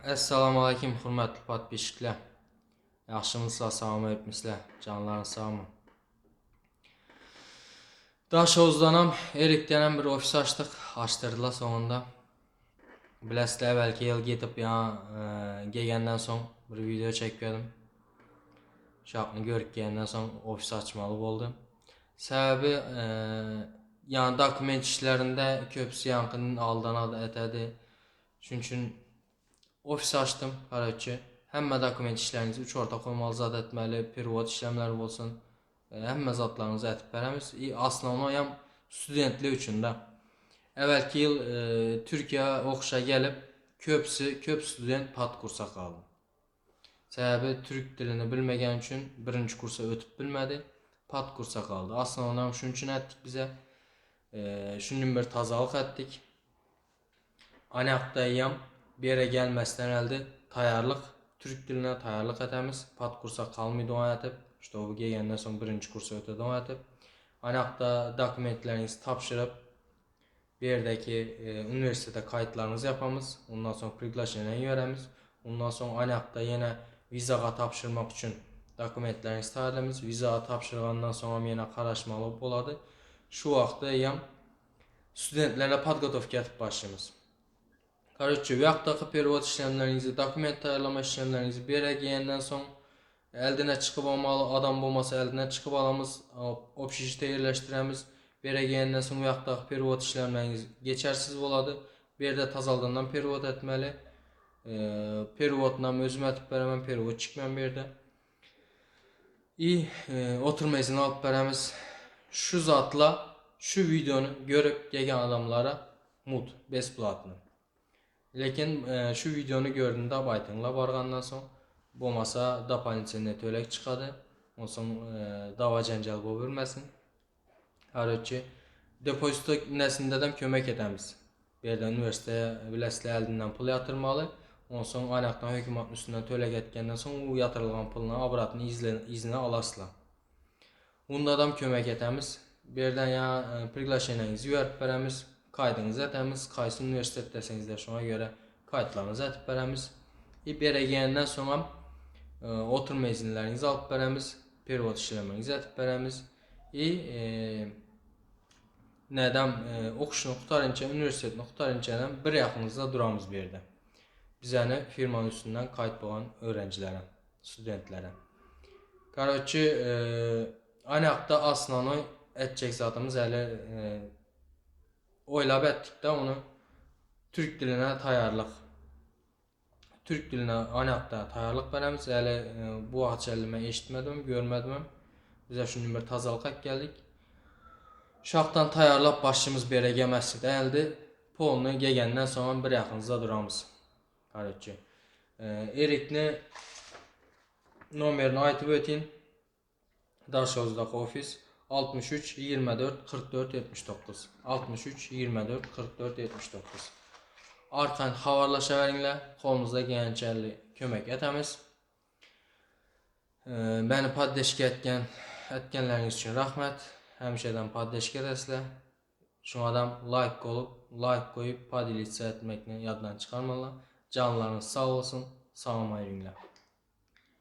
Assalamu alaykum hurmatli podpishchilar. Yaxshimisizlar, salomat etmisizlar, canlarınız sağmı. Daşovuzdan Erik'ten bir ofis açtık. Açtırdılar sonunda. Bilesizler belki yıl gidip gelgenden son bir video çekiyordum. Şapını görüp gelgenden son ofis açmalı oldu. Sebebi yani dokument işlerinde köpüsü yankının aldığına etedi. Çünkü ofis açdım qarşı. Həmmə dokument işlərinizi 3 orta qoymalı zad etməli, pervod işləmləri olsun. Həmmə zadlarınızı ətib bərəmiz. Основnoyam studentlik üçün də. Əvvəlki yıl Türkiyə oxuşa gəlib köp student pat kursa qaldı. Səbəbi türk dilini bilməyən üçün birinci kursa ötüb bilmədi, pat kursa qaldı. Основnoyam şunun üçün etdik bizə. Şunun bir tazalıq etdik. Anaqdayam bir yere gelmesinden elde tayarlıq, Türk diline tayarlıq etəmiz. Pat kursa qalmaydı ona etib. İşte o gelgəndən sonra birinci kursa ötədi ona etib. Anaqda dokumentlərinizi tapşırıb bir yerdəki üniversitede kayıtlarınızı yapamız. Ondan sonra приглашение verəmiz. Ondan sonra anaqda yine vizağa tapşırmaq üçün dokumentlərinizi tayarlamız. Vizağa tapşırğandan sonra yine qaraşmalı oladı. Şu vaxtda yam studentlərlə podgotovka etib başlayırız. Qarşı vaxtdakı pervod işlemlerinizi, dokument ayarlama işlemlerinizi bir yere giyenden son eldine çıkıp almalı, adam olmasa eldine çıkıp alamız, opşişte yerleştiremiz. Bir yere giyenden son vaxtdakı pervod işlemleriniz geçersiz oladı. Bir yerde tazaldığından pervod etmeli. Pervodla özüm etip veremem, pervod çıkmam bir yerde. Oturma izni alıp veremiz. Şu zatla şu videonu görüp gelen adamlara mut, besplatno. Lakin şu videonu gördüğünde baytınla barğandan son bu masa doполнительный tölek çıxadı. Ondan sonra dava cəncəl bu verməsin. Qarşı depozito nəsində də kömək edəmiz. Bir yerdən üniversiteye biləsilə əldindən pul yatırmalı. Ondan sonra anaqdan hökumətin üstündən tölek etkəndən sonra o yatırılan puluna abratını izni alasılar. Bunda da kömək edəmiz. Bir yerdən ya приглашениenizi verib verəmiz. Kaydınızı etəmiz. Qaysı üniversitetdəsiniz də şuna görə kayıtlarınızı etib verəmiz. Bir yere gələndən sonra oturma izinlərinizi alıb verəmiz. Pervod işləməyinizi etib verəmiz. Nədən oxuşunu qutarınca, üniversitetini qutarınca bir yaxınızda duramız bir yerdə. Bizəni firmanın üstündən kayıt olan öğrencilərə, studentlərə. Qarşı anaqda aslanı etcək zatımız əli oylab etdik də onu Türk diline tayarlıq. Türk diline anaqda tayarlıq verəmiz. Hələ bu açıqlamı eşitmədim, görmədim. Bizə şunun bir tazalıq gəldik. Şaxtan tayarlab başımız bir yerə gəlməsi dəyildi. Polunu gəlgəndən sonra bir yaxınızda duramız. Qarşı. Erikni numarini aytıb ötün. Daşovuzdakı ofis 63 24 44 79 63 24 44 79. Artan xabarlaşa veringlər. Qolumuzda gəncəlli kömək etəmiz. Beni poddeşkə etkənləriniz üçün rəhmət. Həmişədən poddeşkə edəsilər. Şu adam like koyup podelitsə etməklə yaddan çıxarmırlar. Canlarınız sağ olsun. Salam ayırınlar.